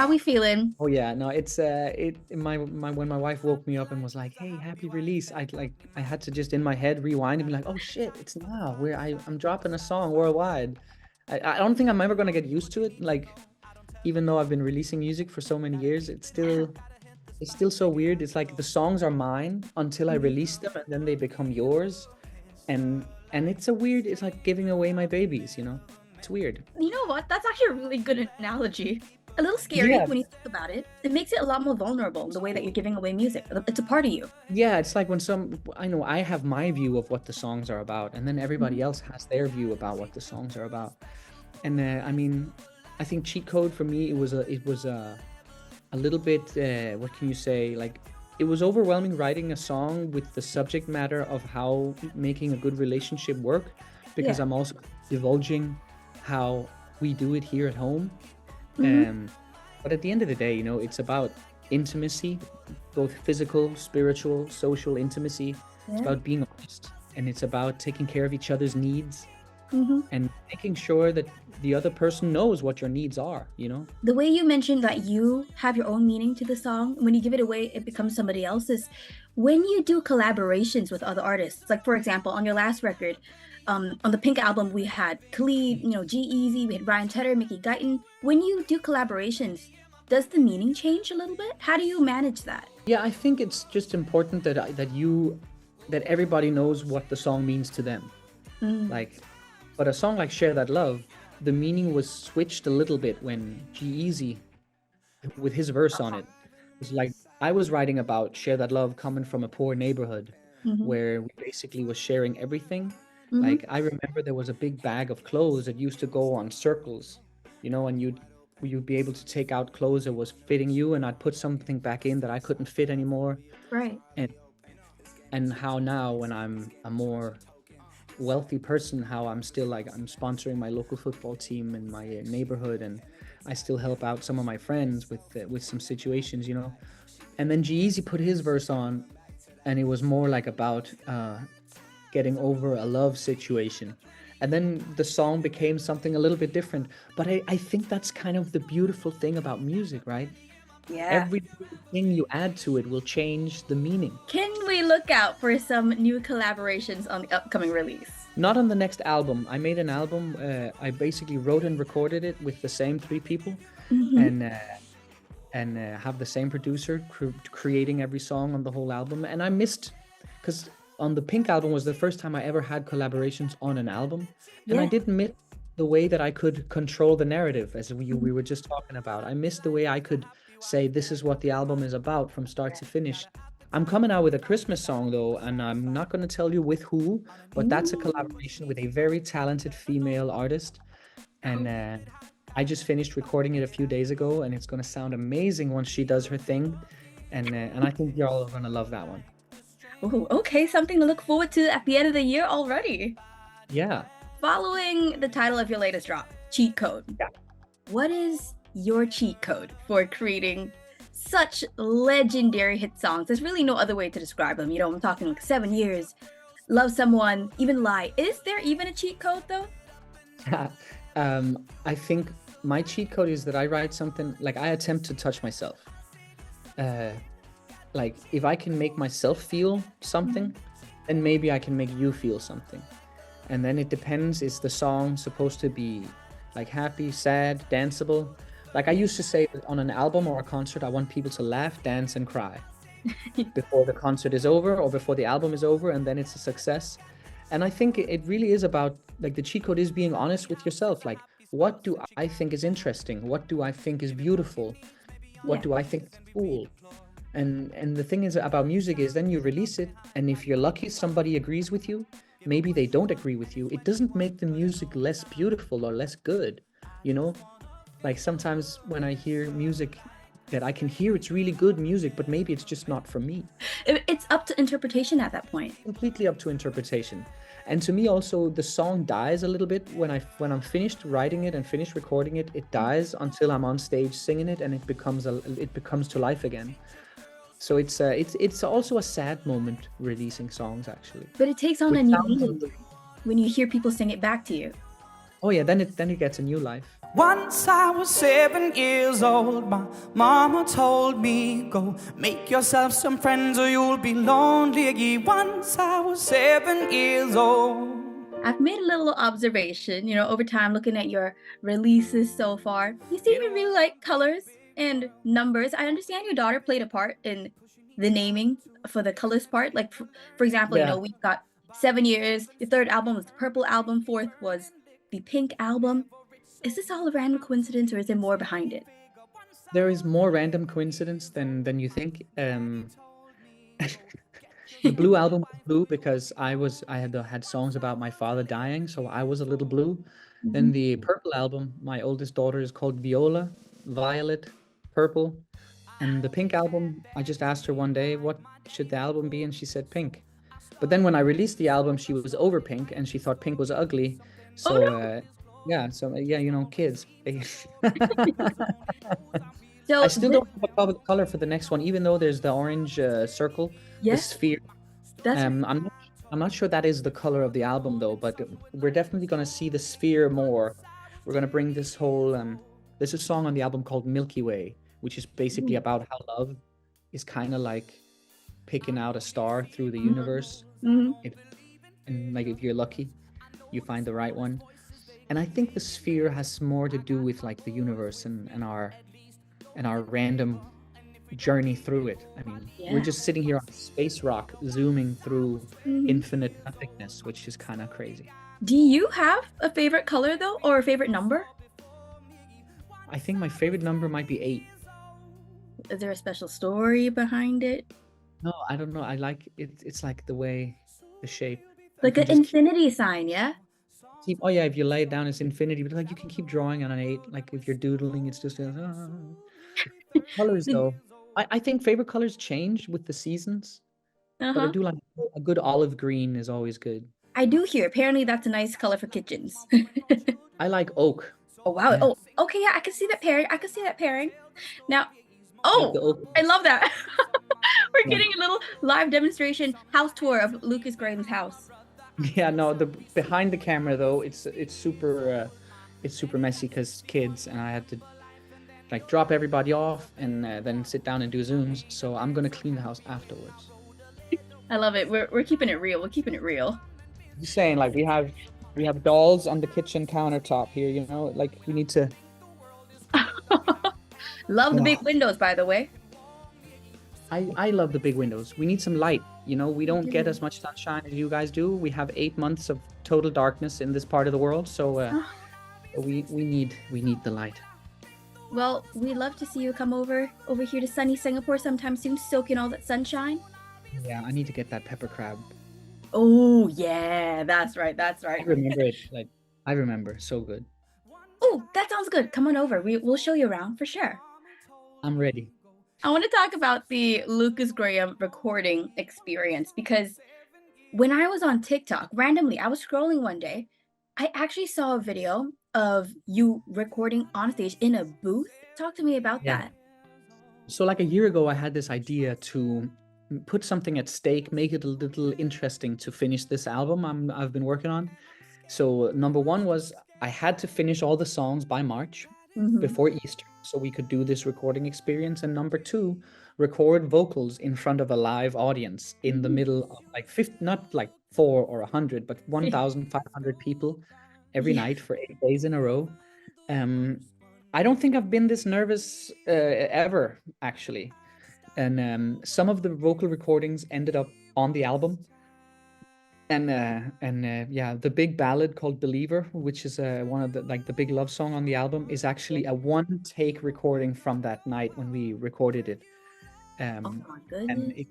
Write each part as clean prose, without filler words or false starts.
How we feeling? Oh yeah, no, it's my when my wife woke me up and was like, "Hey, happy release," I had to just in my head rewind and be like, "Oh shit, it's now where I'm dropping a song worldwide." I don't think I'm ever gonna get used to it. Like even though I've been releasing music for so many years, it's still so weird. It's like the songs are mine until I release them and then they become yours. And it's a weird, it's like giving away my babies, you know? It's weird. You know what? That's actually a really good analogy. A little scary Yeah, when you think about it. It makes it a lot more vulnerable the way that you're giving away music. It's a part of you. yeah, it's like when I know I have my view of what the songs are about, and then Mhm. everybody else has their view about what the songs are about. And I mean, I think cheat code for me, it was a little bit, what can you say? Like, it was overwhelming writing a song with the subject matter of how making a good relationship work, because Yeah. I'm also divulging how we do it here at home. Hmm. Um, but at the end of the day, it's about intimacy, both physical, spiritual, social intimacy. It's Yeah. about being honest, and it's about taking care of each other's needs Hmm. and making sure that the other person knows what your needs are. The way you mentioned that you have your own meaning to the song, when you give it away, it becomes somebody else's. When you do collaborations with other artists, like for example, on your last record, on the Pink album, we had Khalid, G-Eazy, we had Ryan Tedder, Mickey Guyton. When you do collaborations, does the meaning change a little bit? How do you manage that? Yeah, I think it's just important that everybody knows what the song means to them. Mm. Like, but a song like "Share That Love," the meaning was switched a little bit when G-Eazy, with his verse on it, was like, I was writing about share that love coming from a poor neighborhood Hmm. where we basically was sharing everything. Hmm. Like I remember there was a big bag of clothes that used to go on circles, and you'd be able to take out clothes that was fitting you, and I'd put something back in that I couldn't fit anymore. Right. And how now when I'm a more wealthy person, how I'm still like I'm sponsoring my local football team in my neighborhood, and I still help out some of my friends with some situations. And then G-Eazy put his verse on, and it was more like about getting over a love situation. And then the song became something a little bit different. But I think that's kind of the beautiful thing about music, right? Yeah. Every little thing you add to it will change the meaning. Can we look out for some new collaborations on the upcoming release? Not on the next album. I made an album. I basically wrote and recorded it with the same three people, Hmm. and have the same producer creating every song on the whole album. And I missed, because on the Pink album was the first time I ever had collaborations on an album, and I Yeah. didn't miss the way that I could control the narrative, as we were just talking about. I missed the way I could say this is what the album is about from start to finish. I'm coming out with a Christmas song though, and I'm not going to tell you with who, but that's a Ooh. collaboration with a very talented female artist, and I just finished recording it a few days ago, and it's gonna sound amazing once she does her thing, and I think y'all are gonna love that one. Ooh, okay, something to look forward to at the end of the year already. Yeah. Following the title of your latest drop, Cheat Code. Yeah. What is your cheat code for creating such legendary hit songs? There's really no other way to describe them. I'm talking like 7 years, Love Someone, even Lie. Is there even a cheat code though? I think my cheat code is that I write something like I attempt to touch myself. Uh, like if I can make myself feel Mhm. something, then maybe I can make you feel something. And then it depends, is the song supposed to be like happy, sad, danceable? Like I used to say that on an album or a concert, I want people to laugh, dance, and cry before the concert is over or before the album is over, and then it's a success. And I think it really is about, like, the cheat code is being honest with yourself. Like, what do I think is interesting? What do I think is beautiful? What Yeah. do I think is cool? And the thing is about music is then you release it, and if you're lucky somebody agrees with you, maybe they don't agree with you, it doesn't make the music less beautiful or less good, you know? Like sometimes when I hear music that I can hear it's really good music, but maybe it's just not for me. It's up to interpretation at that point. Completely up to interpretation. And to me also the song dies a little bit when I'm finished writing it and finished recording it. It dies until I'm on stage singing it, and it becomes to life again. So it's also a sad moment releasing songs actually. But it takes on a Which new sounds a meaning little, when you hear people sing it back to you. Oh yeah, then it gets a new life. Once I was 7 years old, my mama told me, go make yourself some friends or you'll be lonely. Once I was 7 years old. I've made a little observation, over time looking at your releases so far. You seem to really like colors and numbers. I understand your daughter played a part in the naming for the colors part. Like, for example, Yeah. we've got 7 years. Your third album was the purple album. Fourth was the pink album. Is this all a random coincidence or is there more behind it? There is more random coincidence than you think. The blue album was blue because I had songs about my father dying, so I was a little blue. Then the purple album, my oldest daughter is called Viola, violet, purple. And the pink album, I just asked her one day, what should the album be? And she said pink. But then when I released the album, she was over pink and she thought pink was ugly. So, no. yeah, kids. So I still don't have a color for the next one, even though there's the orange circle, the sphere. I'm not sure that is the color of the album though, but we're definitely going to see the sphere more. We're going to bring this whole, there's a song on the album called Milky Way, which is basically about how love is kind of like picking out a star through the universe. And like if you're lucky, you find the right one. And I think the sphere has more to do with like the universe and our random journey through it. I mean, we're just sitting here on space rock, zooming through infinite nothingness, which is kind of crazy. Do you have a favorite color though, or a favorite number? I think my favorite number might be 8. Is there a special story behind it? No, I don't know. I like it. It's like the shape. Like an infinity sign, yeah? Oh yeah, if you lay it down, it's infinity. But like you can keep drawing on an 8. Like if you're doodling, it's just colors though. I think favorite colors change with the seasons. But I do like a good olive green is always good. I do hear. Apparently that's a nice color for kitchens. I like oak. Oh wow. Yeah. Oh, okay, yeah, I can see that pairing. Now, like I love that. We're getting a little live demonstration house tour of Lukas Graham's house. Yeah, no, the behind the camera though, it's super messy because kids, and I had to like drop everybody off and then sit down and do Zooms. So I'm gonna clean the house afterwards. I love it. We're keeping it real. We're keeping it real. You're saying like we have dolls on the kitchen countertop here. Like we need to. Love the big windows, by the way. I love the big windows. We need some light. We don't get as much sunshine as you guys do. We have 8 months of total darkness in this part of the world, so we need the light. Well, we'd love to see you come over here to sunny Singapore sometime soon, soak in all that sunshine. Yeah, I need to get that pepper crab. Oh yeah, that's right. I remember it. Like I remember, so good. Oh, that sounds good. Come on over. We'll show you around for sure. I'm ready. I want to talk about the Lukas Graham recording experience because when I was on TikTok, randomly, I was scrolling one day, I actually saw a video of you recording on stage in a booth. Talk to me about that. So like a year ago, I had this idea to put something at stake, make it a little interesting to finish this album I've been working on. So number one was I had to finish all the songs by March before Easter, so we could do this recording experience. And number two, record vocals in front of a live audience in the middle of like 50, not like 4 or 100, but 1,500 people every night for 8 days in a row. I don't think I've been this nervous ever, actually. And some of the vocal recordings ended up on the album. And the big ballad called Believer, which is one of the big love song on the album, is actually a one take recording from that night when we recorded it. Oh my goodness.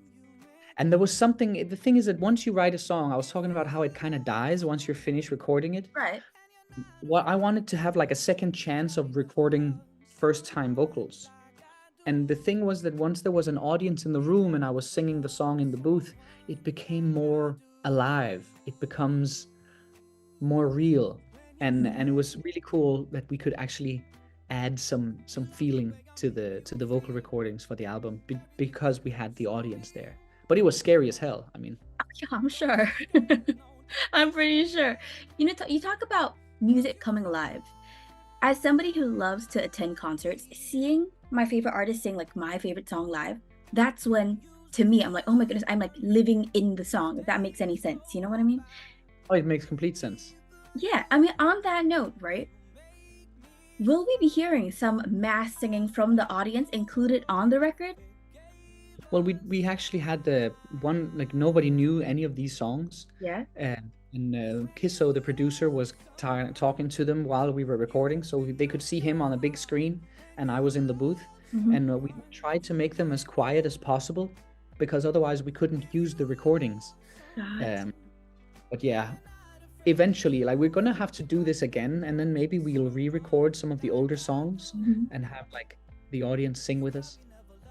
And there was something, the thing is that once you write a song, I was talking about how it kind of dies once you're finished recording it. Right. Well, I wanted to have like a second chance of recording first time vocals. And the thing was that once there was an audience in the room and I was singing the song in the booth, it became more alive. It becomes more real. And it was really cool that we could actually add some feeling to the vocal recordings for the album because we had the audience there. But it was scary as hell. I mean, yeah, I'm sure. I'm pretty sure. You talk about music coming alive. As somebody who loves to attend concerts, seeing my favorite artist sing like my favorite song live, that's when, to me, I'm like, oh my goodness, I'm like living in the song, if that makes any sense. You know what I mean? Oh, it makes complete sense. Yeah, I mean, on that note, right? Will we be hearing some mass singing from the audience included on the record? Well, we actually had the one, like nobody knew any of these songs. Yeah. And Kisso, the producer, was talking to them while we were recording, so they could see him on a big screen, and I was in the booth. And we tried to make them as quiet as possible, because otherwise we couldn't use the recordings. But yeah, eventually, like, we're gonna have to do this again, and then maybe we'll re-record some of the older songs and have like the audience sing with us.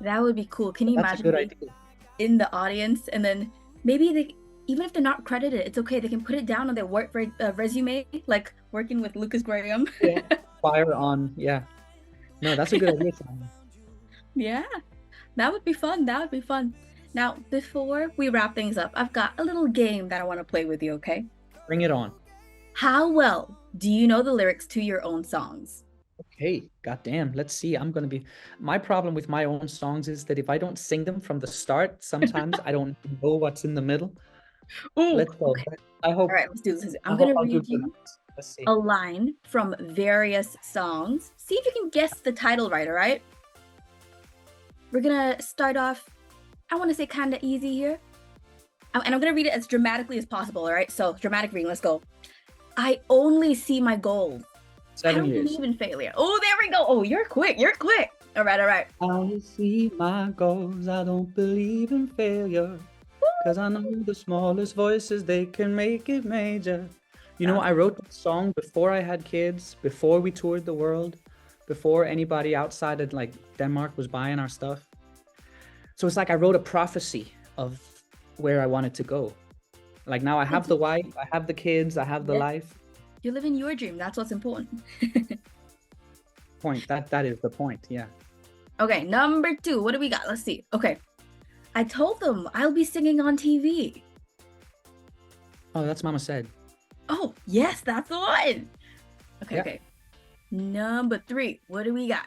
That would be cool. Can you That's a imagine good being idea. in the audience, and then maybe they, even if they're not credited, it's okay. They can put it down on their work resume, like working with Lukas Graham. Yeah. Fire on. Yeah. No, that's a good idea, Shawnia. Yeah, that would be fun. That would be fun. Now, before we wrap things up, I've got a little game that I want to play with you, okay? Bring it on. How well do you know the lyrics to your own songs? Okay, goddamn. Let's see. My problem with my own songs is that if I don't sing them from the start, sometimes I don't know what's in the middle. Ooh, Let's go. okay. I hope. All right, let's do this. I I'm hope going to I'll do read you good. Let's see. a line from various songs. See if you can guess the title right, all right? We're going to start off, I want to say kind of easy here. And I'm going to read it as dramatically as possible, all right? So, dramatic reading, let's go. I only see my goals. 7 I don't years. believe in failure. Oh, there we go. Oh, you're quick. You're quick. All right, all right. I see my goals. I don't believe in failure. Because I know the smallest voices, they can make it major. You know, I wrote the song before I had kids, before we toured the world, before anybody outside of like Denmark was buying our stuff. So it's like I wrote a prophecy of where I wanted to go. Like now I have the wife, I have the kids, I have the life. You're living your dream. That's what's important. Point. That is the point. Yeah. Okay, number 2. What do we got? Let's see. Okay. I told them I'll be singing on TV. Oh, that's Mama Said. Oh, yes, that's the one. Okay, Yeah. okay. Number 3. What do we got?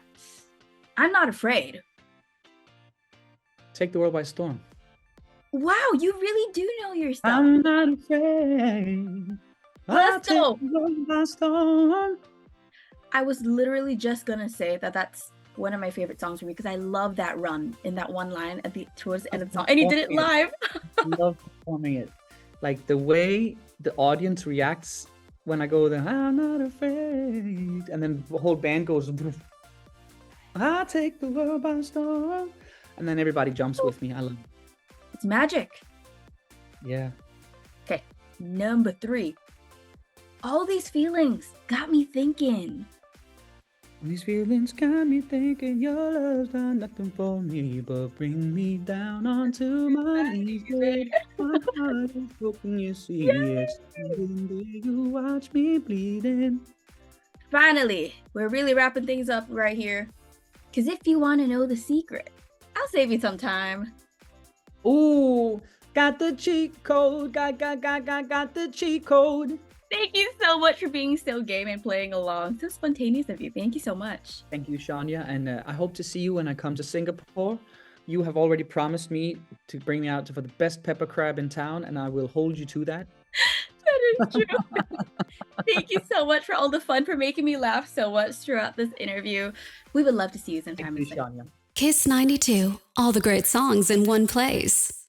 I'm not afraid. Take the world by storm. Wow, you really do know your stuff. I'm not afraid. Let's I'll go. take the world by storm. I was literally just gonna say that that's one of my favorite songs for me because I love that run in that one line towards the end of the song, and he did it live. I love performing it. Like the way the audience reacts when I go there, I'm not afraid, and then the whole band goes, I take the world by storm, and then everybody jumps with me. I love it. It's magic. Yeah. Okay, number 3. All these feelings got me thinking. These feelings got me thinking your love's done nothing for me but bring me down onto my knees. Babe. My heart is broken, you see it. You watch me bleeding. Finally, we're really wrapping things up right here. Because if you want to know the secret, I'll save you some time. Ooh, got the cheat code. Got the cheat code. Thank you so much for being so game and playing along. So spontaneous of you. Thank you so much. Thank you, Shawnia, and I hope to see you when I come to Singapore. You have already promised me to bring me out for the best pepper crab in town, and I will hold you to that. That is true. Thank you so much for all the fun, for making me laugh so much throughout this interview. We would love to see you sometime. Thank you, Shawnia. Kiss 92, all the great songs in one place.